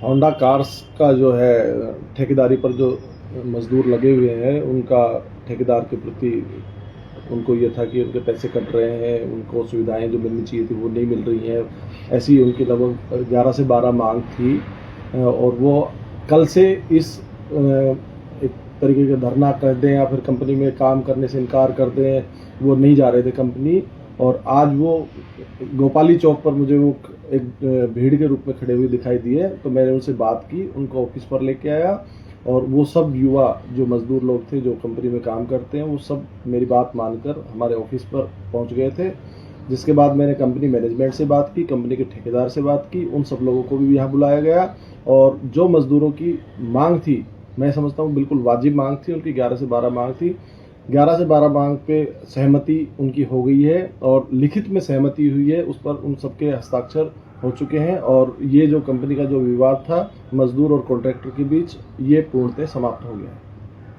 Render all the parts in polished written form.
Honda cars का जो है ठेकेदारी पर जो मजदूर लगे हुए हैं, उनका ठेकेदार के प्रति उनको ये था कि उनके पैसे कट रहे हैं, उनको सुविधाएं जो मिलनी चाहिए थी वो नहीं मिल रही हैं। ऐसी उनकी लगभग 11 से 12 मांग थी और वो कल से इस एक तरीके का धरना कर दें या फिर कंपनी में काम करने से इनकार कर दें, वो नहीं जा रहे थे कंपनी। और आज वो गोपाली चौक पर मुझे वो एक भीड़ के रूप में खड़े हुए दिखाई दिए, तो मैंने उनसे बात की, उनको ऑफिस पर लेके आया और वो सब युवा जो मजदूर लोग थे जो कंपनी में काम करते हैं, वो सब मेरी बात मानकर हमारे ऑफिस पर पहुंच गए थे। जिसके बाद मैंने कंपनी मैनेजमेंट से बात की, कंपनी के ठेकेदार से बात की, उन सब लोगों को भी यहाँ बुलाया गया और जो मजदूरों की मांग थी, मैं समझता हूँ बिल्कुल वाजिब मांग थी, उनकी 11 से 12 मांग थी। 11 से 12 मांग पे सहमति उनकी हो गई है और लिखित में सहमति हुई है, उस पर उन सबके हस्ताक्षर हो चुके हैं और ये जो कंपनी का जो विवाद था मजदूर और कॉन्ट्रैक्टर के बीच, ये पूर्णतः समाप्त हो गया है।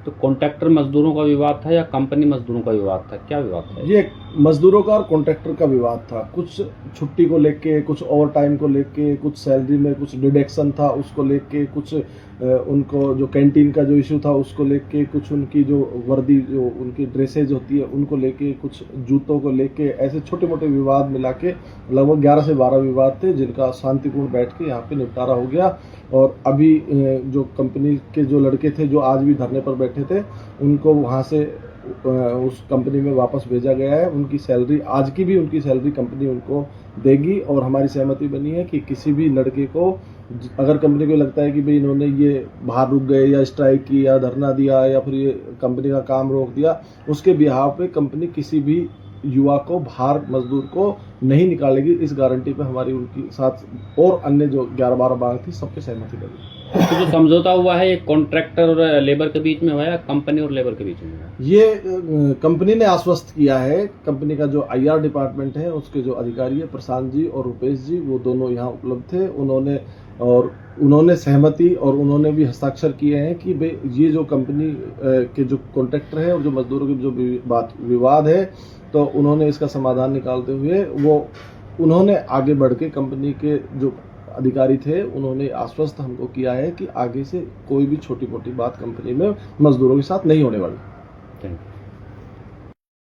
तो कॉन्ट्रैक्टर मजदूरों का विवाद था या कंपनी मजदूरों का विवाद था, क्या विवाद था? ये मजदूरों का और कॉन्ट्रैक्टर का विवाद था। कुछ छुट्टी को लेके, कुछ ओवर टाइम को लेके, कुछ सैलरी में कुछ डिडक्शन था उसको लेके, कुछ उनको जो कैंटीन का जो इशू था उसको लेके, कुछ उनकी जो वर्दी जो उनकी ड्रेसेज होती है उनको लेके, कुछ जूतों को लेके, ऐसे छोटे मोटे विवाद मिला के लगभग 11 से 12 विवाद थे जिनका शांतिपूर्ण बैठ के यहाँ पे निपटारा हो गया। और अभी जो कंपनी के जो लड़के थे जो आज भी धरने पर बैठे थे, उनको वहाँ से उस कंपनी में वापस भेजा गया है। उनकी सैलरी, आज की भी उनकी सैलरी कंपनी उनको देगी और हमारी सहमति बनी है कि किसी भी लड़के को अगर कंपनी को लगता है कि भाई इन्होंने ये बाहर रुक गए या स्ट्राइक की या धरना दिया या फिर ये कंपनी का काम रोक दिया, उसके बिहाफ पे कंपनी किसी भी युवा को बाहर मजदूर को नहीं निकालेगी। इस गारंटी पे हमारी उनकी साथ और अन्य जो 11-12 मांग थी सबके सहमति बनी। तो जो समझौता हुआ है ये कॉन्ट्रैक्टर और लेबर के बीच में हुआ है, कंपनी और लेबर के बीच में हुआ है? ये कंपनी ने आश्वस्त किया है। कंपनी का जो IR डिपार्टमेंट है उसके जो अधिकारी है प्रशांत जी और रुपेश जी, वो दोनों यहाँ उपलब्ध थे। उन्होंने सहमति और उन्होंने भी हस्ताक्षर किए हैं कि भाई ये जो कंपनी के जो कॉन्ट्रैक्टर है और जो मजदूरों के जो विवाद है, तो उन्होंने इसका समाधान निकालते हुए उन्होंने आगे बढ़ के कंपनी के जो अधिकारी थे उन्होंने आश्वस्त हमको किया है कि आगे से कोई भी छोटी मोटी बात कंपनी में मजदूरों के साथ नहीं होने वाली। Thank you.